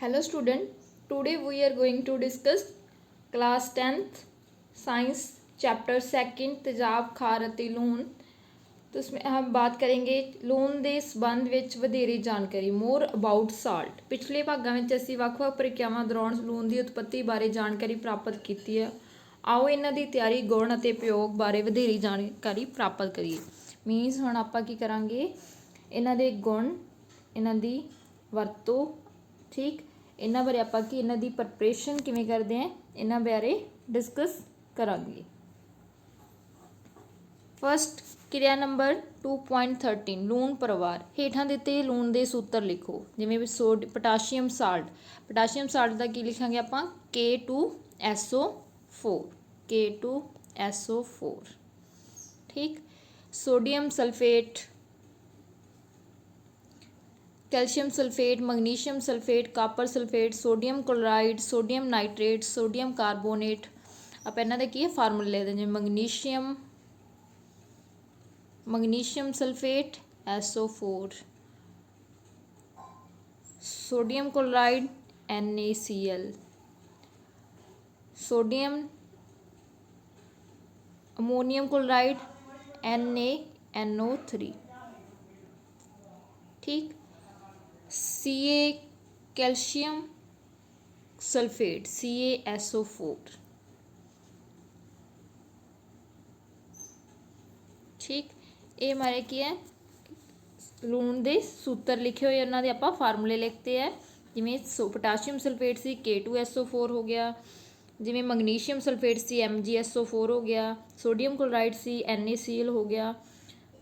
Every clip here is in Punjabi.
Hello student, today we are going to discuss class 10th science chapter 2 तेजाब खार ਅਤੇ लून। तो इसमें हम बात करेंगे लून ਦੇ ਸੰਬੰਧ ਵਿੱਚ ਵਧੇਰੇ ਜਾਣਕਾਰੀ मोर अबाउट साल्ट। पिछले भागों में ਅਸੀਂ ਵੱਖ-ਵੱਖ ਪ੍ਰਕਿਰਿਆਵਾਂ ਦੌਰਾਨ ਲੂਣ ਦੀ ਉਤਪत्ति ਬਾਰੇ ਜਾਣਕਾਰੀ ਪ੍ਰਾਪਤ ਕੀਤੀ ਹੈ। ਆਓ ਇਹਨਾਂ ਦੀ ਤਿਆਰੀ ਗੁਣ ਅਤੇ ਪ੍ਰਯੋਗ ਬਾਰੇ ਵਧੇਰੀ ਜਾਣਕਾਰੀ ਪ੍ਰਾਪਤ ਕਰੀਏ। ਮੀਨਸ ਹੁਣ ਆਪਾਂ ਕੀ ਕਰਾਂਗੇ, ਇਹਨਾਂ ਦੇ ਗੁਣ, ਇਹਨਾਂ ਦੀ ਵਰਤੋਂ, ठीक इन्हां बारे आपां कि इन्हां दी प्रैपरेशन किवें करदे हैं इन्हां बारे डिस्कस करांगे। फस्ट क्रिया नंबर 2.13 लूण परिवार। हेठां दिते लूण दे सूत्र लिखो, जिवें पोटाशियम साल्ट दा की लिखांगे आपां K2SO4 K2SO4 ठीक। Sodium sulphate, calcium sulphate, magnesium sulphate, copper sulphate, sodium chloride, sodium nitrate, sodium carbonate. आप इन्हां दे की है फार्मूले लिखते हैं, magnesium sulphate SO4, sodium chloride NaCl, sodium ammonium chloride NaNO3 ठीक। Ca कैल्शियम सल्फेट CaSO4 ठीक। ये हमारे की है लूण दे सूत्र लिखे हुए, उन्होंने आप फार्मूले लिखते हैं। जिमें पोटाशियम सल्फेट सी K2SO4 हो गया, जिमें मैग्नीशियम सल्फेट सी MgSO4 हो गया, सोडियम क्लोराइड सी NaCl हो गया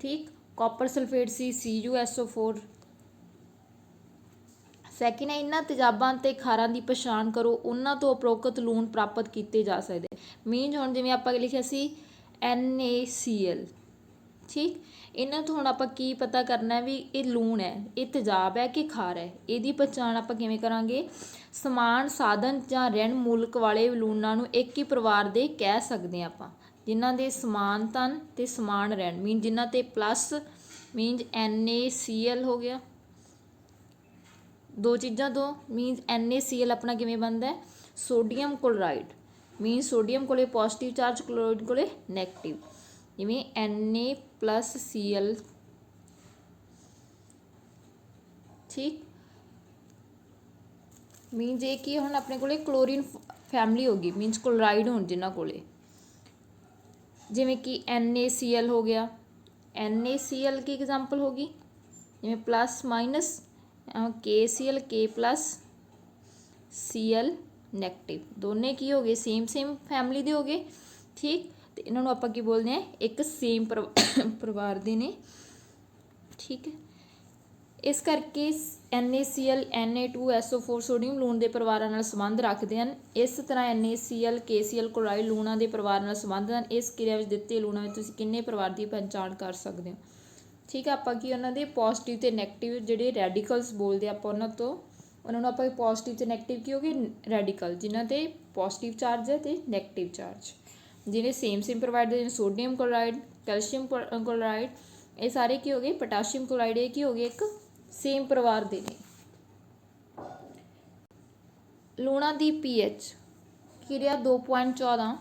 ठीक, कॉपर सल्फेट सी CuSO4। सैकेंड है इन्हां तेजाबां ते खारां की पछाण करो, उन्हां तो उपरोक्त लूण प्राप्त किए जा सकते। मीन हुण जिवें आपां लिखिया सी NaCl ठीक, इन्हां तो हुण आपां की पता करना है भी ये लूण है, ये तेजाब है कि खार है। इहदी पहचान आपां किवें करांगे, समान साधन जां रहण मूलक वाले लूणां नूं एक ही परिवार दे कह सकते हैं आपां, जिन्हां दे समान तन ते समान रहण। मीन जिन्हां ते प्लस मीनज NaCl हो गया, दो चीज़ां तो मीनस NaCl अपना किवें बनता है, सोडियम क्लोराइड मीन सोडियम कोले पॉजिटिव चार्ज, क्लोराइड कोले नैगेटिव, जिवें Na+Cl ठीक। मीनस ये कि हुण अपने कोले क्लोरीन फैमिली होगी, मीनस क्लोराइड होण जिन्हां कोले, जिवें कि NaCl हो गया। NaCl की एग्जाम्पल होगी जिवें plus minus KCl K+Cl negative, दोनों की हो गए सेम फैमिली के हो गए ठीक। तो इन्होंने आप की बोलते हैं एक सेम परिवार के ने ठीक है। इस करके NaCl Na2SO4 सोडियम लूण के परिवारों नाल संबंध रखते हैं। इस तरह NaCl KCl क्लोराइड लूणों के परिवार नाल संबंध हैं। इस क्रिया में दिते लूणों में तुसीं किन्ने परिवार की पहचान कर सकते हो ठीक है। आपां की उन्होंने पॉजिटिव तो नैगेटिव जिहड़े रैडिकल्स बोलते हैं, आपां तो उन्होंने आप पॉजिटिव तो नैगेटिव की हो गए रैडिकल, जिन्हां ते पॉजिटिव चार्ज है तो नैगेटिव चार्ज, जिन्हें सेम प्रोवाइड जिन्हें सोडियम क्लोराइड, कैल्शियम क्लोराइड, ये सारे की हो गए पोटाशियम क्लोराइड, ये की हो गए एक सेम परिवार के ने। लूणां दी pH क्रिया 2.14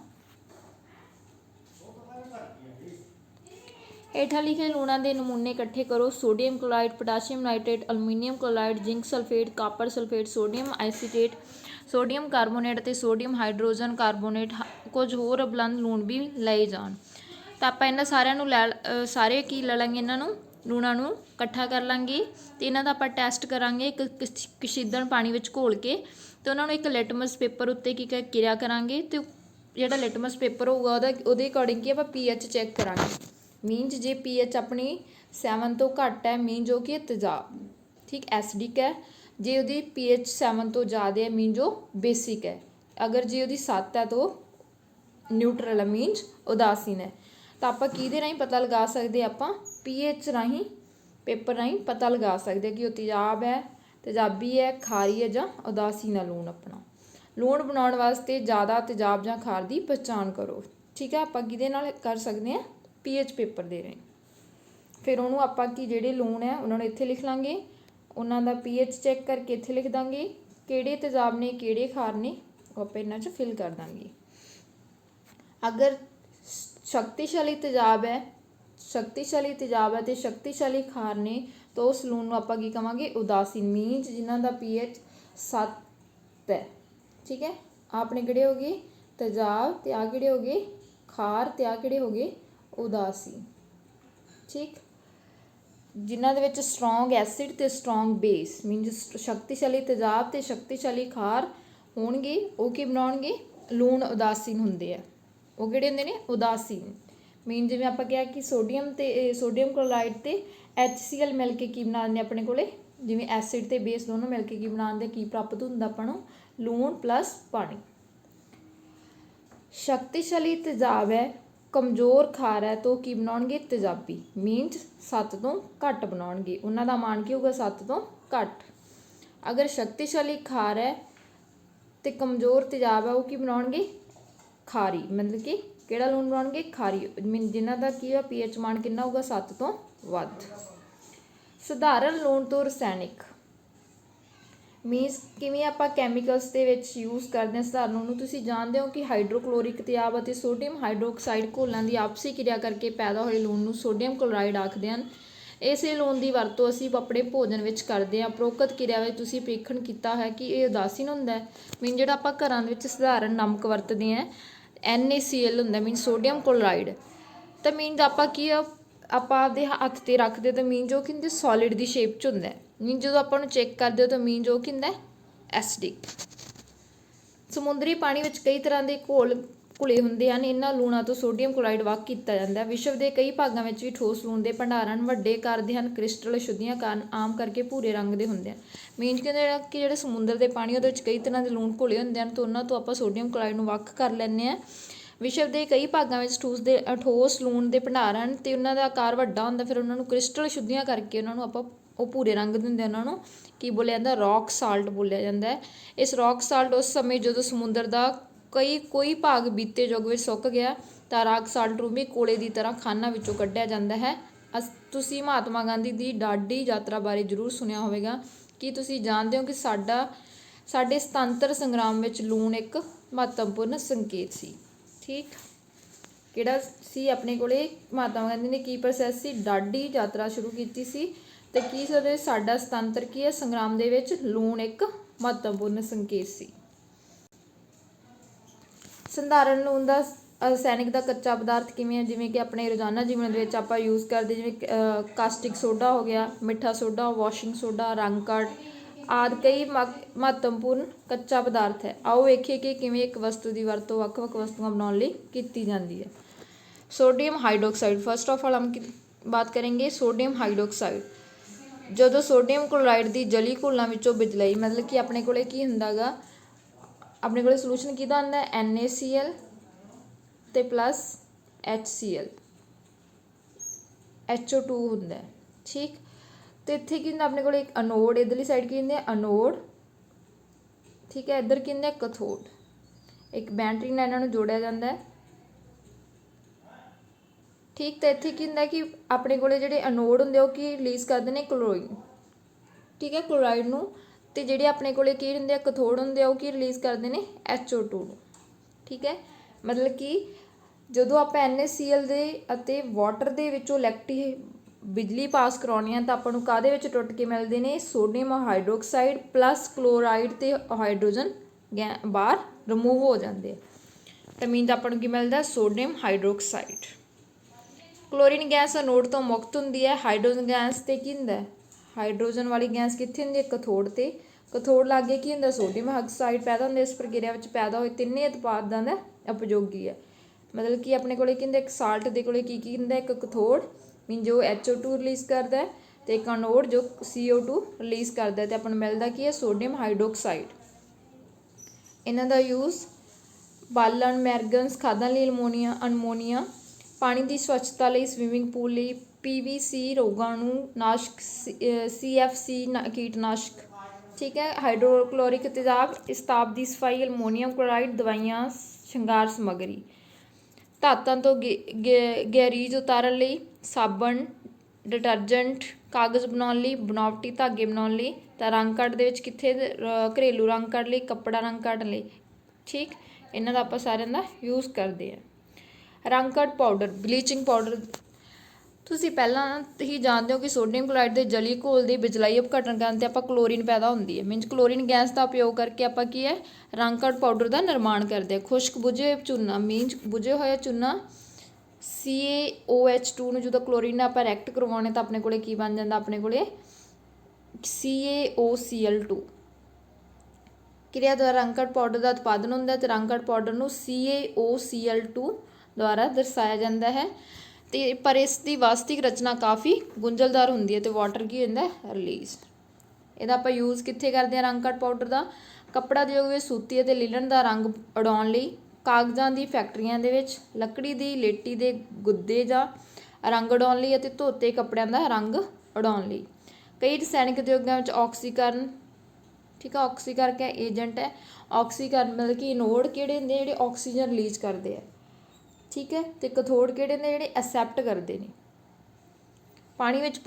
हेठां लिखे लूणां दे नमूने इकट्ठे करो। Sodium chloride, potassium nitrate, aluminium chloride, zinc sulphate, copper sulphate, sodium acetate, sodium carbonate ते सोडियम हाइड्रोजन कार्बोनेट, कुछ होर बुलंद लूण भी लए जाण। तो आपां इन्हां सारिਆਂ ਨੂੰ सारे की ले लाਂਗੇ, इन्हां ਨੂੰ लूणां ਨੂੰ इकट्ठा कर लाਂਗੇ ਤੇ इन्हां दा आपां टैसट करांगे एक कशीदण पानी विच घोल के। तो उन्हां ਨੂੰ एक लिटमस पेपर उत्ते की क्रिया करांगे, तो जिहड़ा लिटमस पेपर होगा ਉਹਦੇ अकॉर्डिंग की आपां pH चैक करांगे। मीनज जे pH अपनी 7 तो घट है मीन जो कि तेजाब ठीक एसिडिक है, जे वो pH 7 तो ज़्यादा है मीन जो बेसिक है, अगर जे वो 7 है तो न्यूट्रल है मीनज उदासीन है। तो आप किहदे राहीं पता लगा सकते, आप pH राहीं पेपर राहीं पता लगा सकते कि वह तेजाब है, तेजाबी है, खारी है जां उदासीन है लूण। अपना लूण बनाउण वास्ते ज़्यादा तेजाब जां खार की पहचान करो ठीक है। आप किहदे नाल कर सकते हैं, pH पेपर दे रहे। फिर उन्होंने आपां कि जिहड़े लूण है उन्होंने इत्थे लिख लांगे, उन्हों का pH चैक करके इत्थे लिख देंगे ਕਿਹੜੇ ਤੇਜ਼ਾਬ ਨੇ ਕਿਹੜੇ ਖਾਰ ਨੇ ਉਹ ਆਪਾਂ ਇਹਨਾਂ 'ਚ ਫਿਲ ਕਰ ਦਾਂਗੇ। ਅਗਰ ਸ਼ਕਤੀਸ਼ਾਲੀ ਤੇਜ਼ਾਬ ਹੈ ਤੇ ਸ਼ਕਤੀਸ਼ਾਲੀ ਖਾਰ ਨੇ ਤਾਂ ਉਸ ਲੂਣ ਨੂੰ ਆਪਾਂ ਕੀ ਕਵਾਂਗੇ, ਉਦਾਸੀਨ, ਮੀਨਸ ਜਿਨ੍ਹਾਂ ਦਾ pH 7 ਹੈ। ਠੀਕ ਹੈ, ਆਪਣੇ ਕਿਹੜੇ ਹੋ ਗਏ ਤੇਜ਼ਾਬ ਤੇ ਆ ਕਿਹੜੇ ਹੋ ਗਏ ਖਾਰ ਤੇ ਆ ਕਿਹੜੇ ਹੋ ਗਏ ਉਦਾਸੀਨ। ਠੀਕ, ਜਿਨ੍ਹਾਂ ਦੇ ਵਿੱਚ ਸਟਰੋਂਗ ਐਸਿਡ ਤੇ ਸਟਰੋਂਗ ਬੇਸ, ਮੀਨਸ ਸ਼ਕਤੀਸ਼ਾਲੀ ਤੇਜ਼ਾਬ ਤੇ ਸ਼ਕਤੀਸ਼ਾਲੀ ਖਾਰ ਹੋਣਗੇ ਉਹ ਕੀ ਬਣਾਉਣਗੇ, ਲੂਣ ਉਦਾਸੀਨ ਹੁੰਦੇ ਆ। ਉਹ ਕਿਹੜੇ ਹੁੰਦੇ ਨੇ ਉਦਾਸੀਨ। ਮੀਨ ਜਿਵੇਂ ਆਪਾਂ ਕਿਹਾ ਕਿ ਸੋਡੀਅਮ ਕਲੋਰਾਈਡ ਤੇ HCl ਮਿਲ ਕੇ ਕੀ ਬਣਾ ਦਿੰਦੇ ਆਪਣੇ ਕੋਲੇ, ਜਿਵੇਂ ਐਸਿਡ ਤੇ ਬੇਸ ਦੋਨੋਂ ਮਿਲ ਕੇ ਕੀ ਬਣਾਉਂਦੇ, ਕੀ ਪ੍ਰਾਪਤ ਹੁੰਦਾ ਆਪਾਂ ਨੂੰ, ਲੂਣ ਪਲੱਸ ਪਾਣੀ। ਸ਼ਕਤੀਸ਼ਾਲੀ ਤੇਜ਼ਾਬ ਹੈ, ਕਮਜ਼ੋਰ ਖਾਰ ਹੈ ਤਾਂ ਕੀ ਬਣਾਉਣਗੇ ਤੇਜ਼ਾਬੀ, ਮੀਨਸ 7 ਤੋਂ ਘੱਟ ਬਣਾਉਣਗੇ, ਉਹਨਾਂ ਦਾ ਮਾਨ ਕੀ ਹੋਊਗਾ 7 ਤੋਂ ਘੱਟ। ਅਗਰ ਸ਼ਕਤੀਸ਼ਾਲੀ ਖਾਰ ਹੈ ਤੇ ਕਮਜ਼ੋਰ ਤੇਜ਼ਾਬ ਹੈ ਉਹ ਕੀ ਬਣਾਉਣਗੇ ਖਾਰੀ, ਮਤਲਬ ਕਿ ਕਿਹੜਾ ਲੂਣ ਬਣਾਉਣਗੇ ਖਾਰੀ, ਮੀਨ ਜਿਨ੍ਹਾਂ ਦਾ ਕੀ ਆ pH ਮਾਨ ਕਿੰਨਾ ਹੋਊਗਾ 7 ਤੋਂ ਵੱਧ। ਸਧਾਰਨ ਲੂਣ ਤੋਂ ਰਸਾਇਣਿਕ, ਮੀਨਸ ਕਿਵੇਂ ਆਪਾਂ ਕੈਮੀਕਲਸ ਦੇ ਵਿੱਚ ਯੂਜ਼ ਕਰਦੇ ਹਾਂ ਸਧਾਰਨ ਲੂਣ ਨੂੰ। ਤੁਸੀਂ ਜਾਣਦੇ ਹੋ ਕਿ ਹਾਈਡਰੋਕਲੋਰਿਕ ਤੇਜ਼ਾਬ ਅਤੇ ਸੋਡੀਅਮ ਹਾਈਡਰੋਕਸਾਈਡ ਘੋਲਾਂ ਦੀ ਆਪਸੀ ਕਿਰਿਆ ਕਰਕੇ ਪੈਦਾ ਹੋਏ ਲੂਣ ਨੂੰ ਸੋਡੀਅਮ ਕਲੋਰਾਈਡ ਆਖਦੇ ਹਨ। ਇਸੇ ਲੂਣ ਦੀ ਵਰਤੋਂ ਅਸੀਂ ਆਪਣੇ ਭੋਜਨ ਵਿੱਚ ਕਰਦੇ ਹਾਂ। ਉਪਰੋਕਤ ਕਿਰਿਆ ਵਿੱਚ ਤੁਸੀਂ ਪ੍ਰੀਖਣ ਕੀਤਾ ਹੈ ਕਿ ਇਹ ਉਦਾਸੀਨ ਹੁੰਦਾ ਹੈ। ਮੀਨ ਜਿਹੜਾ ਆਪਾਂ ਘਰਾਂ ਦੇ ਵਿੱਚ ਸਧਾਰਨ ਨਮਕ ਵਰਤਦੇ ਹਾਂ NaCl ਹੁੰਦਾ, ਮੀਨ ਸੋਡੀਅਮ ਕਲੋਰਾਈਡ, ਤਾਂ ਮੀਨਜ਼ ਆਪਾਂ ਕੀ ਆਪਾਂ ਆਪਦੇ ਹੱਥ 'ਤੇ ਰੱਖਦੇ ਤਾਂ ਮੀਨ ਜੋ ਕੀ ਹੁੰਦੇ ਸੋਲਿਡ ਦੀ ਸ਼ੇਪ 'ਚ ਹੁੰਦਾ। ਮੀਨ ਜਦੋਂ ਆਪਾਂ ਨੂੰ ਚੈੱਕ ਕਰਦੇ ਹੋ ਤਾਂ ਮੀਨ ਜੋ ਕੀ ਹੁੰਦਾ ਐਸਿਡਿਕ। ਸਮੁੰਦਰੀ ਪਾਣੀ ਵਿੱਚ ਕਈ ਤਰ੍ਹਾਂ ਦੇ ਘੁਲੇ ਹੁੰਦੇ ਹਨ। ਇਹਨਾਂ ਲੂਣਾਂ ਤੋਂ ਸੋਡੀਅਮ ਕਲੋਰਾਈਡ ਵੱਖ ਕੀਤਾ ਜਾਂਦਾ। ਵਿਸ਼ਵ ਦੇ ਕਈ ਭਾਗਾਂ ਵਿੱਚ ਵੀ ਠੋਸ ਲੂਣ ਦੇ ਭੰਡਾਰਨ ਵੱਡੇ ਆਕਾਰ ਦੇ ਹਨ। ਕ੍ਰਿਸਟਲ ਅਸ਼ੁੱਧੀਆਂ ਕਾਰਨ ਆਮ ਕਰਕੇ ਭੂਰੇ ਰੰਗ ਦੇ ਹੁੰਦੇ ਹਨ। ਮੀਨਜ਼ ਕਹਿੰਦੇ ਕਿ ਜਿਹੜੇ ਸਮੁੰਦਰ ਦੇ ਪਾਣੀ ਉਹਦੇ ਵਿੱਚ ਕਈ ਤਰ੍ਹਾਂ ਦੇ ਲੂਣ ਘੁਲੇ ਹੁੰਦੇ ਹਨ ਤਾਂ ਉਹਨਾਂ ਤੋਂ ਆਪਾਂ ਸੋਡੀਅਮ ਕਲੋਰਾਈਡ ਨੂੰ ਵੱਖ ਕਰ ਲੈਂਦੇ ਹਾਂ। ਵਿਸ਼ਵ ਦੇ ਕਈ ਭਾਗਾਂ ਵਿੱਚ ਠੋਸ ਲੂਣ ਦੇ ਭੰਡਾਰਨ ਅਤੇ ਉਹਨਾਂ ਦਾ ਆਕਾਰ ਵੱਡਾ ਹੁੰਦਾ, ਫਿਰ ਉਹਨਾਂ ਨੂੰ ਕ੍ਰਿਸਟਲ ਅਸ਼ੁੱਧੀਆਂ ਕਰਕੇ ਉਹਨਾਂ ਨੂੰ ਆਪਾਂ ਉਹ ਭੂਰੇ ਰੰਗ ਦੇ ਹੁੰਦੇ, ਉਹਨਾਂ ਨੂੰ ਕੀ ਬੋਲਿਆ ਜਾਂਦਾ ਰੌਕ ਸਾਲਟ ਬੋਲਿਆ ਜਾਂਦਾ ਹੈ। ਇਸ ਰੌਕ ਸਾਲਟ ਉਸ ਸਮੇਂ ਜਦੋਂ ਸਮੁੰਦਰ ਦਾ ਕੋਈ ਭਾਗ ਬੀਤੇ ਯੁੱਗ ਵਿੱਚ ਸੁੱਕ ਗਿਆ ਤਾਂ ਰੌਕ ਸਾਲਟ ਨੂੰ ਵੀ ਕੋਲੇ ਦੀ ਤਰ੍ਹਾਂ ਖਾਣਾਂ ਵਿੱਚੋਂ ਕੱਢਿਆ ਜਾਂਦਾ ਹੈ। ਤੁਸੀਂ ਮਹਾਤਮਾ ਗਾਂਧੀ ਦੀ ਡਾਂਡੀ ਯਾਤਰਾ ਬਾਰੇ ਜ਼ਰੂਰ ਸੁਣਿਆ ਹੋਵੇਗਾ। ਕੀ ਤੁਸੀਂ ਜਾਣਦੇ ਹੋ ਕਿ ਸਾਡੇ ਸੁਤੰਤਰ ਸੰਗਰਾਮ ਵਿੱਚ ਲੂਣ ਇੱਕ ਮਹੱਤਵਪੂਰਨ ਸੰਕੇਤ ਸੀ। ਠੀਕ, ਕਿਹੜਾ ਸੀ ਆਪਣੇ ਕੋਲੇ ਮਹਾਤਮਾ ਗਾਂਧੀ ਨੇ ਕੀ ਪ੍ਰੋਸੈਸ ਸੀ, ਡਾਂਡੀ ਯਾਤਰਾ ਸ਼ੁਰੂ ਕੀਤੀ ਸੀ ਅਤੇ ਕੀ ਸੀ ਸਾਡਾ ਸੁਤੰਤਰ ਕੀ ਹੈ ਸੰਗਰਾਮ ਦੇ ਵਿੱਚ ਲੂਣ ਇੱਕ ਮਹੱਤਵਪੂਰਨ ਸੰਕੇਤ ਸੀ। ਸਧਾਰਨ ਲੂਣ ਦਾ ਰਸਾਇਣਿਕ ਦਾ ਕੱਚਾ ਪਦਾਰਥ ਕਿਵੇਂ ਹੈ, ਜਿਵੇਂ ਕਿ ਆਪਣੇ ਰੋਜ਼ਾਨਾ ਜੀਵਨ ਦੇ ਵਿੱਚ ਆਪਾਂ ਯੂਜ਼ ਕਰਦੇ, ਜਿਵੇਂ ਕਾਸਟਿਕ ਸੋਡਾ ਹੋ ਗਿਆ, ਮਿੱਠਾ ਸੋਡਾ, ਵਾਸ਼ਿੰਗ ਸੋਡਾ, ਰੰਗ ਕਾਰਡ ਆਦਿ ਕਈ ਮਹੱਤਵਪੂਰਨ ਕੱਚਾ ਪਦਾਰਥ ਹੈ। ਆਓ ਵੇਖੀਏ ਕਿ ਕਿਵੇਂ ਇੱਕ ਵਸਤੂ ਦੀ ਵਰਤੋਂ ਵੱਖ-ਵੱਖ ਵਸਤੂਆਂ ਬਣਾਉਣ ਲਈ ਕੀਤੀ ਜਾਂਦੀ ਹੈ। Sodium hydroxide, first of all हम बात करेंगे सोडियम हाइड्रोक्साइड। जो सोडियम क्लोराइड की जली घोलों विचों बिजलाई, मतलब कि अपने कोले की हुंदा गा, अपने कोले सलूशन किहदा हुंदा NaCl ते प्लस HCl HO2 हुंदा है। ठीक, तो इत्थे की हुंदा अपने कोले एक अनोड, इधरली साइड की हुंदी अनोड, ठीक है, इधर की हुंदा कैथोड, एक बैटरी नाल इन्हां नूं जोड़िया जांदा है। ठीक, तो इत्थे की हुंदा कि अपने कोले जिहड़े अनोड हुंदे ओह की रिलीज़ करदे ने क्लोरीन, ठीक है, क्लोराइड नूं, ते जिहड़े अपने कोले की हुंदे कैथोड हुंदे ओह की रिलीज़ करदे ने HO2 नूं। ठीक है, मतलब कि जदों आपां NaCl दे अते वाटर दे विचों बिजली पास कराउणी है तां आपां नूं काहदे विच टुट के मिलदे ने सोडियम हाइड्रोक्साइड प्लस क्लोराइड ते हाइड्रोजन बाहर रिमूव हो जाते, तो मीनस आपां नूं की मिलदा sodium hydroxide. Chlorine gas anode तो मुक्त हुंदी है। हाइड्रोजन गैस ते की हुंदा है, हाइड्रोजन वाली गैस कित्थे हुंदी है कैथोड ते, कैथोड लागे की हुंदा सोडियम हाइड्रोक्साइड पैदा हुंदा। इस प्रक्रिया में पैदा होए तिन्ने उत्पादां दा उपयोगी है, मतलब कि अपने कोले की हुंदा एक साल्ट दे कोले की हुंदा एक कैथोड मीन जो HO2 रिलीज़ करता है, तो एक अनोड जो CO2 रिलीज़ करता है, तो अपन मिलता की है सोडियम हाइड्रोक्साइड। इन्हां दा यूज़ बालन, मैरगन्स, खादां लई अनमोनीआ, पानी की स्वच्छता लई, स्विमिंग पूल लई, PVC रोगाणु नाशक, CFC कीटनाशक। ठीक है, हाइड्रोक्लोरिक तेजाब, इस ताप की सफाई, अल्मोनीयम क्लोराइड, दवाइयां, श्रृंगार समग्री, धातां तो गैरीज उतारन लई, साबण, डिटर्जेंट, कागज़ बनाउण लई, बनावटी धागे बनाउण लई, ਤਾਂ ਰੰਗ ਕੱਢ ਦੇ ਵਿੱਚ ਕਿੱਥੇ ਘਰੇਲੂ ਰੰਗ ਕੱਢ ਲਈ, ਕੱਪੜਾ ਰੰਗ ਕੱਢ ਲਈ। ਠੀਕ, ਇਹਨਾਂ ਦਾ ਆਪਾਂ ਸਾਰਿਆਂ ਦਾ ਯੂਜ਼ ਕਰਦੇ ਹਾਂ। ਰੰਗ ਕੱਢ ਪਾਊਡਰ, ਬਲੀਚਿੰਗ ਪਾਊਡਰ ਤੁਸੀਂ ਪਹਿਲਾਂ ਹੀ ਜਾਣਦੇ ਹੋ ਕਿ ਸੋਡੀਅਮ ਕਲੋਰਾਈਡ ਦੇ ਜਲੀ ਘੋਲ ਦੀ ਬਿਜਲਾਈ ਅਪਘਟਨ ਕਰਨ 'ਤੇ ਆਪਾਂ ਕਲੋਰੀਨ ਪੈਦਾ ਹੁੰਦੀ ਹੈ। ਮੀਨਸ ਕਲੋਰੀਨ ਗੈਸ ਦਾ ਉਪਯੋਗ ਕਰਕੇ ਆਪਾਂ ਕੀ ਹੈ, ਰੰਗ ਕੱਢ ਪਾਊਡਰ ਦਾ ਨਿਰਮਾਣ ਕਰਦੇ ਹਾਂ। ਖੁਸ਼ਕ ਬੁਝੇ ਚੂਨਾ, ਮੀਨਸ ਬੁਝੇ ਹੋਇਆ ਚੂਨਾ CaOH2 ਨੂੰ ਜਦੋਂ ਕਲੋਰੀਨ ਨਾਲ ਆਪਾਂ ਰਿਐਕਟ ਕਰਵਾਉਣੇ ਤਾਂ ਆਪਣੇ ਕੋਲੇ ਕੀ ਬਣ ਜਾਂਦਾ, ਆਪਣੇ ਕੋਲੇ CaOCl2। ਕਿਰਿਆ ਦੁਆਰਾ ਰੰਗ ਕੱਢ ਪਾਊਡਰ ਦਾ ਉਤਪਾਦਨ ਹੁੰਦਾ ਅਤੇ ਰੰਗ ਕੱਢ ਪਾਊਡਰ ਨੂੰ CaOCl2 ਦੁਆਰਾ ਦਰਸਾਇਆ ਜਾਂਦਾ ਹੈ। ਅਤੇ ਪਰ ਇਸ ਦੀ ਵਾਸਤਵਿਕ ਰਚਨਾ ਕਾਫੀ ਗੁੰਝਲਦਾਰ ਹੁੰਦੀ ਹੈ ਅਤੇ ਵਾਟਰ ਕੀ ਹੁੰਦਾ ਰਿਲੀਜ਼। ਇਹਦਾ ਆਪਾਂ ਯੂਜ਼ ਕਿੱਥੇ ਕਰਦੇ ਹਾਂ ਰੰਗ ਕੱਢ ਪਾਊਡਰ ਦਾ? ਕੱਪੜਾ ਉਦਯੋਗ ਵਿੱਚ ਸੂਤੀ ਅਤੇ ਲਿਨਨ ਦਾ ਰੰਗ ਉਡਾਉਣ ਲਈ, ਕਾਗਜ਼ਾਂ ਦੀ ਫੈਕਟਰੀਆਂ ਦੇ ਵਿੱਚ, ਲੱਕੜੀ ਦੀ ਲੇਟੀ ਦੇ ਗੁੱਦੇ ਜਾਂ ਰੰਗ ਉਡਾਉਣ ਲਈ ਅਤੇ ਧੋਤੇ ਕੱਪੜਿਆਂ ਦਾ ਰੰਗ ਉਡਾਉਣ ਲਈ। ਕਈ ਰਸਾਇਣਿਕ ਉਦਯੋਗਾਂ ਵਿੱਚ ਆਕਸੀਕਰਨ, ਠੀਕ ਆ, ਆਕਸੀਕਰਨ ਕਿਆ ਏਜੰਟ ਹੈ। ਆਕਸੀਕਰਨ ਮਤਲਬ ਕਿ ਇਨੋਡ ਕਿਹੜੇ ਹੁੰਦੇ ਜਿਹੜੇ ਆਕਸੀਜਨ ਰਿਲੀਜ਼ ਕਰਦੇ ਆ, ਠੀਕ ਹੈ, ਅਤੇ ਕਥੋੜ ਕਿਹੜੇ ਨੇ ਜਿਹੜੇ ਐਕਸੈਪਟ ਕਰਦੇ ਨੇ। ਪਾਣੀ ਵਿੱਚ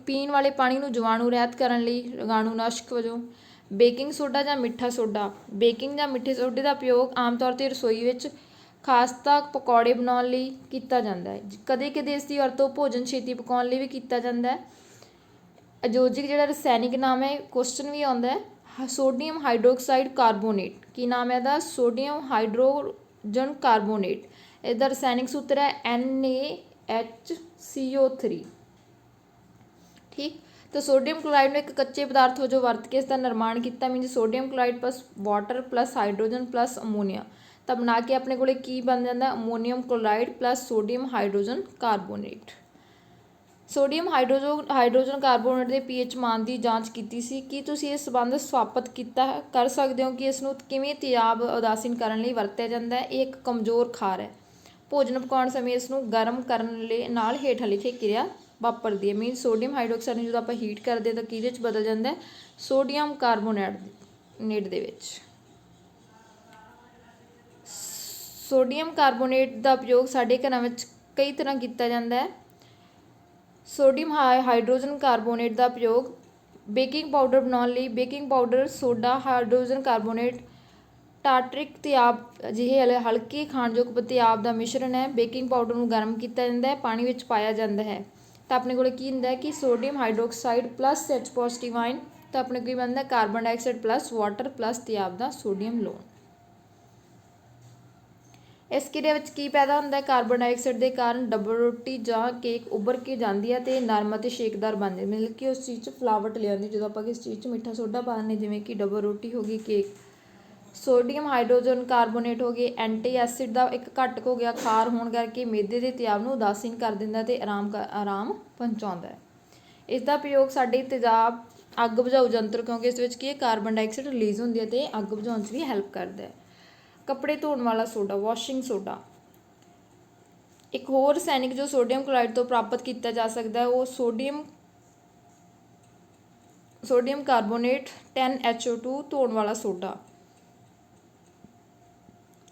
ਪੀਣ ਵਾਲੇ ਪਾਣੀ ਨੂੰ ਜੀਵਾਣੂ ਰਹਿਤ ਕਰਨ ਲਈ ਰੋਗਾਣੂਨਾਸ਼ਕ ਵਜੋਂ। ਬੇਕਿੰਗ ਸੋਡਾ ਜਾਂ ਮਿੱਠਾ ਸੋਡਾ, ਬੇਕਿੰਗ ਜਾਂ ਮਿੱਠੇ ਸੋਡੇ ਦਾ ਉਪਯੋਗ ਆਮ ਤੌਰ 'ਤੇ ਰਸੋਈ ਵਿੱਚ ਖਾਸਤਾ ਪਕੌੜੇ ਬਣਾਉਣ ਲਈ ਕੀਤਾ ਜਾਂਦਾ ਹੈ। ਕਦੇ ਕਦੇ ਇਸ ਦੀ ਵਰਤੋਂ ਭੋਜਨ ਛੇਤੀ ਪਕਾਉਣ ਲਈ ਵੀ ਕੀਤਾ ਜਾਂਦਾ ਹੈ। ਅਯੋਜਕ ਜਿਹੜਾ ਰਸਾਇਣਿਕ ਨਾਮ ਹੈ, ਕੁਐਸਚਨ ਵੀ ਆਉਂਦਾ ਹੈ, ਸੋਡੀਅਮ ਹਾਈਡਰੋਕਸਾਈਡ ਕਾਰਬੋਨੇਟ। ਕੀ ਨਾਮ ਹੈ ਇਹਦਾ? Sodium hydrogen carbonate. ਇਹਦਾ ਰਸਾਇਣਿਕ ਸੂਤਰ ਹੈ NaHCO3। ਠੀਕ, ਤਾਂ ਸੋਡੀਅਮ ਕਲੋਰਾਈਡ ਨੂੰ ਇੱਕ ਕੱਚੇ ਪਦਾਰਥ ਵਜੋਂ ਵਰਤ ਕੇ ਇਸ ਦਾ ਨਿਰਮਾਣ ਕੀਤਾ। Means sodium chloride plus water plus hydrogen plus ammonia, ਤਾਂ ਬਣਾ ਕੇ ਆਪਣੇ ਕੋਲੇ ਕੀ ਬਣ ਜਾਂਦਾ? Ammonium chloride plus sodium hydrogen carbonate. Sodium hydrogen carbonate ਦੇ pH ਮਾਨ ਦੀ ਜਾਂਚ ਕੀਤੀ ਸੀ। ਕੀ ਤੁਸੀਂ ਇਸ ਸੰਬੰਧ ਸਥਾਪਿਤ ਕਰ ਸਕਦੇ ਹੋ ਕਿ ਇਸ ਨੂੰ ਕਿਵੇਂ ਤੇਜ਼ਾਬ ਉਦਾਸੀਨ ਕਰਨ ਲਈ ਵਰਤਿਆ ਜਾਂਦਾ ਹੈ? ਇਹ ਇੱਕ ਕਮਜ਼ੋਰ ਖਾਰ ਹੈ। ਭੋਜਨ ਪਕਾਉਣ ਸਮੇਂ ਇਸ ਨੂੰ ਗਰਮ ਕਰਨ ਨਾਲ ਹੇਠਾਂ ਲਿਖੇ ਕਿਰਿਆ ਵਾਪਰਦੀ ਹੈ। ਮੀਨਸ ਸੋਡੀਅਮ ਹਾਈਡਰੋਕਸਾਈਡ ਨੂੰ ਜਦੋਂ ਆਪਾਂ ਹੀਟ ਕਰਦੇ ਤਾਂ ਕਿਹਦੇ 'ਚ ਬਦਲ ਜਾਂਦਾ? ਸੋਡੀਅਮ ਕਾਰਬੋਨੇਟ ਦੇ ਵਿੱਚ। ਸੋਡੀਅਮ ਕਾਰਬੋਨੇਟ ਦਾ ਉਪਯੋਗ ਸਾਡੇ ਘਰਾਂ ਵਿੱਚ ਕਈ ਤਰ੍ਹਾਂ ਕੀਤਾ ਜਾਂਦਾ ਹੈ। ਸੋਡੀਅਮ ਹਾਈਡਰੋਜਨ ਕਾਰਬੋਨੇਟ ਦਾ ਉਪਯੋਗ ਬੇਕਿੰਗ ਪਾਊਡਰ ਬਣਾਉਣ ਲਈ। Baking powder, soda, hydrogen carbonate, tartaric ਤੇਜ਼ਾਬ ਅਜਿਹੇ ਹਲਕੇ ਖਾਣਯੋਗ ਤੇਜ਼ਾਬ ਦਾ ਮਿਸ਼ਰਣ ਹੈ। ਬੇਕਿੰਗ ਪਾਊਡਰ ਨੂੰ ਗਰਮ ਕੀਤਾ ਜਾਂਦਾ ਹੈ, ਪਾਣੀ ਵਿੱਚ ਪਾਇਆ ਜਾਂਦਾ ਹੈ, ਤਾਂ ਆਪਣੇ ਕੋਲ ਕੀ ਹੁੰਦਾ ਹੈ ਕਿ sodium hydroxide plus H positive ion, ਤਾਂ ਆਪਣੇ ਕੋਲ ਕੀ ਬਣਦਾ? Carbon dioxide plus water plus ਤੇਜ਼ਾਬ ਦਾ ਸੋਡੀਅਮ ਲੋਨ। ਇਸ ਕਿਰਿਆ ਵਿੱਚ ਕੀ ਪੈਦਾ ਹੁੰਦਾ? ਕਾਰਬਨ ਡਾਈਆਕਸਾਈਡ ਦੇ ਕਾਰਨ ਡਬਲ ਰੋਟੀ ਜਾਂ ਕੇਕ ਉੱਭਰ ਕੇ ਜਾਂਦੀ ਹੈ ਅਤੇ ਨਰਮ ਅਤੇ ਛੇਕਦਾਰ ਬਣ ਜਾਂਦੀ, ਮਤਲਬ ਕਿ ਉਸ ਚੀਜ਼ 'ਚ ਫਲਾਵਟ ਲਿਆਉਂਦੀ ਜਦੋਂ ਆਪਾਂ ਕਿਸ ਚੀਜ਼ 'ਚ ਮਿੱਠਾ ਸੋਡਾ ਪਾ ਦਿੰਦੇ, ਜਿਵੇਂ ਕਿ ਡਬਲ ਰੋਟੀ ਹੋ ਗਈ, ਕੇਕ। ਸੋਡੀਅਮ ਹਾਈਡਰੋਜਨ ਕਾਰਬੋਨੇਟ ਹੋ ਗਏ ਐਂਟੀ ਐਸਿਡ ਦਾ ਇੱਕ ਘਟਕ ਹੋ ਗਿਆ। ਖਾਰ ਹੋਣ ਕਰਕੇ ਮੈਦੇ ਦੇ ਤੇਜ਼ਾਬ ਨੂੰ ਉਦਾਸੀਨ ਕਰ ਦਿੰਦਾ ਅਤੇ ਆਰਾਮ ਪਹੁੰਚਾਉਂਦਾ ਹੈ। ਇਸ ਦਾ ਉਪਯੋਗ ਸਾਡੇ ਤੇਜ਼ਾਬ ਅੱਗ ਬੁਝਾਊ ਯੰਤਰ, ਕਿਉਂਕਿ ਇਸ ਵਿੱਚ ਕੀ ਹੈ, ਕਾਰਬਨ ਡਾਈਆਕਸਾਈਡ ਰਿਲੀਜ਼ ਹੁੰਦੀ ਹੈ ਅਤੇ ਅੱਗ ਬੁਝਾਉਣ 'ਚ ਵੀ ਹੈਲਪ ਕਰਦਾ ਹੈ। ਕੱਪੜੇ ਧੋਣ ਵਾਲਾ ਸੋਡਾ, ਵਾਸ਼ਿੰਗ ਸੋਡਾ, ਇੱਕ ਹੋਰ ਰਸਾਇਣਿਕ ਜੋ ਸੋਡੀਅਮ ਕਲੋਰਾਈਡ ਤੋਂ ਪ੍ਰਾਪਤ ਕੀਤਾ ਜਾ ਸਕਦਾ ਹੈ, ਉਹ ਸੋਡੀਅਮ ਕਾਰਬੋਨੇਟ 10HO2 ਧੋਣ ਵਾਲਾ ਸੋਡਾ।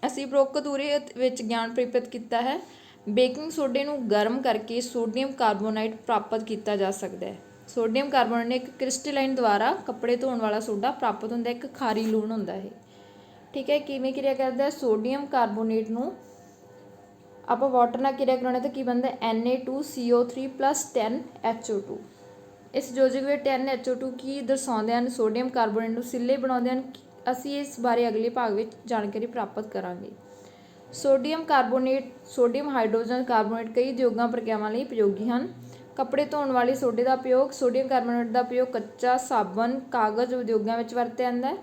ਅਸੀਂ ਉਪਰੋਕਤ ਅਧੂਰੇ ਵਿੱਚ ਗਿਆਨ ਪ੍ਰਾਪਤ ਕੀਤਾ ਹੈ। ਬੇਕਿੰਗ ਸੋਡੇ ਨੂੰ ਗਰਮ ਕਰਕੇ ਸੋਡੀਅਮ ਕਾਰਬੋਨਾਈਟ ਪ੍ਰਾਪਤ ਕੀਤਾ ਜਾ ਸਕਦਾ ਹੈ। ਸੋਡੀਅਮ ਕਾਰਬੋਨੇਟ ਇੱਕ ਕ੍ਰਿਸਟਲਾਈਨ ਦੁਆਰਾ ਕੱਪੜੇ ਧੋਣ ਵਾਲਾ ਸੋਡਾ ਪ੍ਰਾਪਤ ਹੁੰਦਾ, ਇੱਕ ਖਾਰੀ ਲੂਣ ਹੁੰਦਾ ਇਹ। ਠੀਕ ਹੈ, ਕਿਵੇਂ ਕਿਰਿਆ ਕਰਦਾ? ਸੋਡੀਅਮ ਕਾਰਬੋਨੇਟ ਨੂੰ ਆਪਾਂ ਵਾਟਰ ਨਾਲ ਕਿਰਿਆ ਕਰਾਉਣਾ ਤਾਂ ਕੀ ਬਣਦਾ? Na2CO3 plus 10HO2। ਇਸ ਯੋਜਕ ਵਿੱਚ 10HO2 ਕੀ ਦਰਸਾਉਂਦੇ ਹਨ? ਸੋਡੀਅਮ ਕਾਰਬੋਨੇਟ ਨੂੰ ਸਿੱਲੇ ਬਣਾਉਂਦੇ ਹਨ। ਅਸੀਂ ਇਸ ਬਾਰੇ ਅਗਲੇ ਭਾਗ ਵਿੱਚ ਜਾਣਕਾਰੀ ਪ੍ਰਾਪਤ ਕਰਾਂਗੇ। Sodium carbonate, sodium hydrogen carbonate ਕਈ ਉਦਯੋਗਾਂ ਪ੍ਰਕਿਰਿਆਵਾਂ ਲਈ ਉਪਯੋਗੀ ਹਨ। ਕੱਪੜੇ ਧੋਣ ਵਾਲੇ ਸੋਡੇ ਦਾ ਉਪਯੋਗ। ਸੋਡੀਅਮ ਕਾਰਬੋਨੇਟ ਦਾ ਉਪਯੋਗ ਕੱਚਾ ਸਾਬਣ, ਕਾਗਜ਼ ਉਦਯੋਗਾਂ ਵਿੱਚ ਵਰਤਿਆ ਜਾਂਦਾ ਹੈ।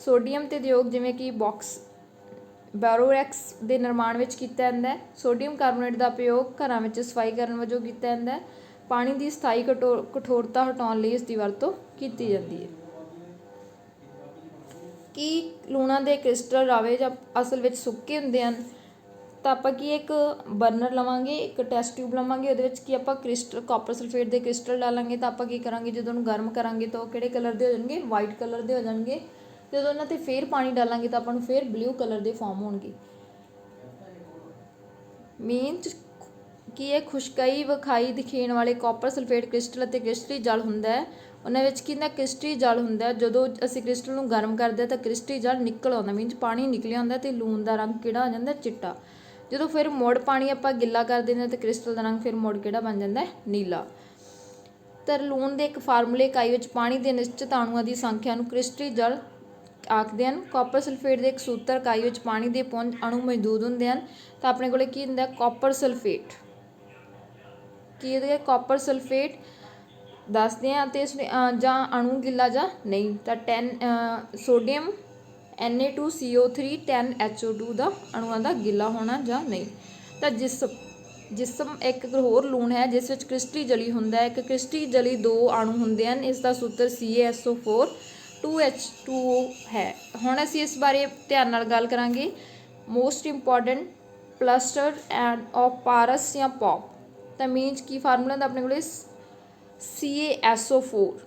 ਸੋਡੀਅਮ ਤੇ ਉਦਯੋਗ ਜਿਵੇਂ ਕਿ ਬੋਰੈਕਸ ਦੇ ਨਿਰਮਾਣ ਵਿੱਚ ਕੀਤਾ ਜਾਂਦਾ ਹੈ। ਸੋਡੀਅਮ ਕਾਰਬੋਨੇਟ ਦਾ ਉਪਯੋਗ ਘਰਾਂ ਵਿੱਚ ਸਫਾਈ ਕਰਨ ਵਜੋਂ ਕੀਤਾ ਜਾਂਦਾ ਹੈ। ਪਾਣੀ ਦੀ ਸਥਾਈ ਕਠੋਰਤਾ ਹਟਾਉਣ ਲਈ ਇਸ ਦੀ ਵਰਤੋਂ ਕੀਤੀ ਜਾਂਦੀ ਹੈ। ਕੀ ਲੂਣਾਂ ਦੇ ਕ੍ਰਿਸਟਲ ਰਾਵੇ ਜਾਂ ਅਸਲ ਵਿੱਚ ਸੁੱਕੇ ਹੁੰਦੇ ਹਨ? ਤਾਂ ਆਪਾਂ ਕੀ ਇੱਕ ਬਰਨਰ ਲਵਾਂਗੇ, ਇੱਕ ਟੈਸਟ ਟਿਊਬ ਲਵਾਂਗੇ, ਉਹਦੇ ਵਿੱਚ ਕੀ ਆਪਾਂ ਕਾਪਰ ਸਲਫੇਟ ਦੇ ਕ੍ਰਿਸਟਲ ਡਾਲਾਂਗੇ, ਤਾਂ ਆਪਾਂ ਕੀ ਕਰਾਂਗੇ, ਜਦੋਂ ਉਹਨੂੰ ਗਰਮ ਕਰਾਂਗੇ ਤਾਂ ਉਹ ਕਿਹੜੇ ਕਲਰ ਦੇ ਹੋ ਜਾਣਗੇ? ਵਾਈਟ ਕਲਰ ਦੇ ਹੋ ਜਾਣਗੇ। ਜਦੋਂ ਉਹਨਾਂ 'ਤੇ ਫਿਰ ਪਾਣੀ ਡਾਲਾਂਗੇ ਤਾਂ ਆਪਾਂ ਨੂੰ ਫਿਰ ਬਲੂ ਕਲਰ ਦੇ ਫਾਰਮ ਹੋਣਗੇ। ਮੀਨਸ ਕੀ ਇਹ ਖੁਸ਼ਕਾਈ ਵਿਖਾਈ ਦਿਖਾਉਣ ਵਾਲੇ ਕਾਪਰ ਸਲਫੇਟ ਕ੍ਰਿਸਟਲ ਅਤੇ ਕ੍ਰਿਸਟਲੀ ਜਲ ਹੁੰਦਾ ਹੈ, ਉਹਨਾਂ ਵਿੱਚ ਕੀ ਹੁੰਦਾ ਕ੍ਰਿਸਟਲੀ ਜਲ ਹੁੰਦਾ। ਜਦੋਂ ਅਸੀਂ ਕ੍ਰਿਸਟਲ ਨੂੰ ਗਰਮ ਕਰਦੇ ਤਾਂ ਕ੍ਰਿਸਟਲੀ ਜਲ ਨਿਕਲ ਆਉਂਦਾ, ਮੀਨਸ ਪਾਣੀ ਨਿਕਲਿਆ ਹੁੰਦਾ ਅਤੇ ਲੂਣ ਦਾ ਰੰਗ ਕਿਹੜਾ ਆ ਜਾਂਦਾ ਚਿੱਟਾ। ਜਦੋਂ ਫਿਰ ਮੁੜ ਪਾਣੀ ਆਪਾਂ ਗਿੱਲਾ ਕਰ ਦਿੰਦੇ ਹਾਂ ਤਾਂ ਕ੍ਰਿਸਟਲ ਦਾ ਰੰਗ ਫਿਰ ਮੁੜ ਕਿਹੜਾ ਬਣ ਜਾਂਦਾ ਨੀਲਾ। ਤਾਂ ਲੂਣ ਦੇ ਇੱਕ ਫਾਰਮੂਲੇ ਇਕਾਈ ਵਿੱਚ ਪਾਣੀ ਦੇ ਨਿਸ਼ਚਿਤ ਅਣੂਆਂ ਦੀ ਸੰਖਿਆ ਨੂੰ ਕ੍ਰਿਸਟਲੀ ਜਲ ਆਖਦੇ ਹਨ। ਕਾਪਰ ਸਲਫੇਟ ਦੇ ਇੱਕ ਸੂਤਰ ਇਕਾਈ ਵਿੱਚ ਪਾਣੀ ਦੇ ਪੁੰਜ ਅਣੂ ਮੌਜੂਦ ਹੁੰਦੇ ਹਨ। ਤਾਂ ਆਪਣੇ ਕੋਲ ਕੀ ਹੁੰਦਾ ਕਾਪਰ ਸਲਫੇਟ, ਕੀ ਇਹਦੇ ਕਾਪਰ ਸਲਫੇਟ ਦੱਸਦੇ ਹਾਂ ਅਤੇ ਇਸ ਜਾਂ ਅਣੂ ਗਿੱਲਾ ਜਾਂ ਨਹੀਂ। ਤਾਂ 10 ਸੋਡੀਅਮ Na2CO3 10HO2 ਦਾ ਅਣੂਆਂ ਦਾ ਗਿੱਲਾ ਹੋਣਾ ਜਾਂ ਨਹੀਂ। ਤਾਂ ਜਿਸਮ ਇੱਕ ਹੋਰ ਲੂਣ ਹੈ ਜਿਸ ਵਿੱਚ ਕ੍ਰਿਸਟਲੀ ਜਲੀ ਹੁੰਦਾ ਹੈ। ਇੱਕ ਕ੍ਰਿਸਟਲੀ ਜਲੀ ਦੋ ਅਣੂ ਹੁੰਦੇ ਹਨ, ਇਸ ਦਾ ਸੂਤਰ CaSO4 2H2O ਹੈ। ਹੁਣ ਅਸੀਂ ਇਸ ਬਾਰੇ ਧਿਆਨ ਨਾਲ ਗੱਲ ਕਰਾਂਗੇ। Most important plaster and of Paris ਜਾਂ ਪੌਪ। ਤਾਂ ਮੀਨਸ ਕੀ ਫਾਰਮੂਲਾ ਦਾ ਆਪਣੇ ਕੋਲ CaSO4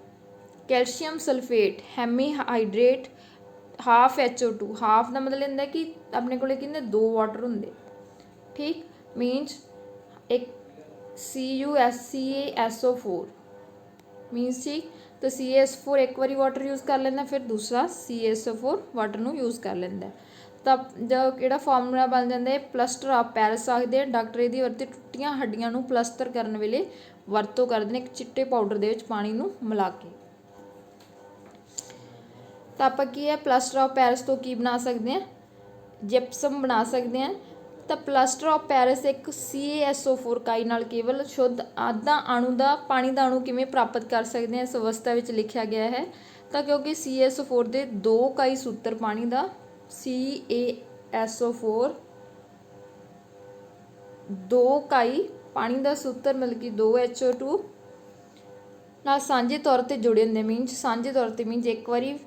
calcium sulphate hemihydrate half HO2। Half ਦਾ ਮਤਲਬ ਹੁੰਦਾ ਕਿ ਆਪਣੇ ਕੋਲ ਕੀ ਹੁੰਦੇ ਦੋ ਵਾਟਰ ਹੁੰਦੇ, ਠੀਕ। ਮੀਨਸ ਇੱਕ CaSO4 ਮੀਨਸ ਠੀਕ। ਤਾਂ CaSO4 ਇੱਕ ਵਾਰੀ ਵਾਟਰ ਯੂਜ਼ ਕਰ ਲੈਂਦਾ, ਫਿਰ ਦੂਸਰਾ CaSO4 ਵਾਟਰ ਨੂੰ ਯੂਜ਼ ਕਰ ਲੈਂਦਾ। ਤਾਂ ਕਿਹੜਾ ਫਾਰਮੂਲਾ ਬਣ ਜਾਂਦਾ ਹੈ ਪਲਸਟਰ ਆਫ ਪੈਰਿਸ ਆਖਦੇ ਆ। ਡਾਕਟਰ ਇਹਦੀ ਵਰਤੀ ਟੁੱਟੀਆਂ ਹੱਡੀਆਂ ਨੂੰ ਪਲਸਤਰ ਕਰਨ ਵੇਲੇ ਵਰਤੋਂ ਕਰਦੇ ਨੇ ਇੱਕ ਚਿੱਟੇ ਪਾਊਡਰ ਦੇ ਵਿੱਚ ਪਾਣੀ ਨੂੰ ਮਿਲਾ ਕੇ। ਤਾਂ ਆਪਾਂ ਕੀ ਹੈ ਪਲਸਟਰ ਆਫ ਪੈਰਿਸ ਤੋਂ ਕੀ ਬਣਾ ਸਕਦੇ ਹਾਂ ਜਿਪਸਮ ਬਣਾ ਸਕਦੇ ਹਾਂ। ਤਾਂ ਪਲਸਟਰ ਆਫ ਪੈਰਿਸ ਇੱਕ CaSO4 ਇਕਾਈ ਨਾਲ ਕੇਵਲ ਸ਼ੁੱਧ ਅੱਧਾ ਅਣੂ ਦਾ ਪਾਣੀ ਦਾ ਅਣੂ ਕਿਵੇਂ ਪ੍ਰਾਪਤ ਕਰ ਸਕਦੇ ਹਾਂ ਇਸ ਅਵਸਥਾ ਵਿੱਚ ਲਿਖਿਆ ਗਿਆ ਹੈ। ਤਾਂ ਕਿਉਂਕਿ CaSO4 ਦੇ ਦੋ ਇਕਾਈ ਸੂਤਰ ਪਾਣੀ ਦਾ CaSO4 ਦੋ ਇਕਾਈ ਪਾਣੀ ਦਾ ਸੂਤਰ ਮਤਲਬ ਕਿ 2HO2 ਨਾਲ ਸਾਂਝੇ ਤੌਰ 'ਤੇ ਜੁੜੇ ਹੁੰਦੇ। ਮੀਨਸ ਸਾਂਝੇ ਤੌਰ 'ਤੇ ਮੀਨਸ ਇੱਕ ਵਾਰੀ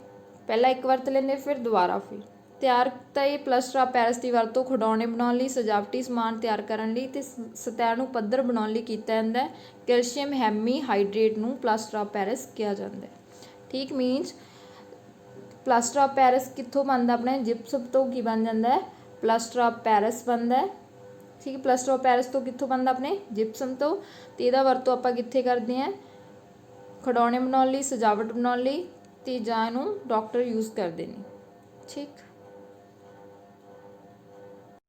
ਪਹਿਲਾਂ ਇੱਕ ਵਰਤ ਲੈਂਦੇ ਫਿਰ ਦੁਬਾਰਾ ਫਿਰ ਤਿਆਰ। ਤਾਂ ਇਹ ਪਲਸਟਰ ਆਫ ਪੈਰਿਸ ਦੀ ਵਰਤੋਂ ਖਿਡੌਣੇ ਬਣਾਉਣ ਲਈ, ਸਜਾਵਟੀ ਸਮਾਨ ਤਿਆਰ ਕਰਨ ਲਈ ਅਤੇ ਸਤਹ ਨੂੰ ਪੱਧਰ ਬਣਾਉਣ ਲਈ ਕੀਤਾ ਜਾਂਦਾ ਹੈ। ਕੈਲਸ਼ੀਅਮ ਹੈਮੀਹਾਈਡਰੇਟ ਨੂੰ ਪਲਸਟਰ ਆਫ ਪੈਰਿਸ ਕਿਹਾ ਜਾਂਦਾ ਹੈ, ਠੀਕ। ਮੀਨਸ ਪਲਸਟਰ ਆਫ ਪੈਰਿਸ ਕਿੱਥੋਂ ਬਣਦਾ ਆਪਣੇ ਜਿਪਸਮ ਤੋਂ ਕੀ ਬਣ ਜਾਂਦਾ ਹੈ ਪਲਸਟਰ ਆਫ ਪੈਰਿਸ ਬਣਦਾ ਹੈ, ਠੀਕ। ਪਲਸਟਰ ਆਫ ਪੈਰਿਸ ਤੋਂ ਕਿੱਥੋਂ ਬਣਦਾ ਆਪਣੇ ਜਿਪਸਮ ਤੋਂ। ਅਤੇ ਇਹਦਾ ਵਰਤੋਂ ਆਪਾਂ ਕਿੱਥੇ ਕਰਦੇ ਹਾਂ ਖਿਡੌਣੇ ਬਣਾਉਣ ਲਈ, ਸਜਾਵਟ ਬਣਾਉਣ ਲਈ ਅਤੇ ਜਾਂ ਇਹਨੂੰ ਡਾਕਟਰ ਯੂਜ਼ ਕਰਦੇ ਨੇ, ਠੀਕ।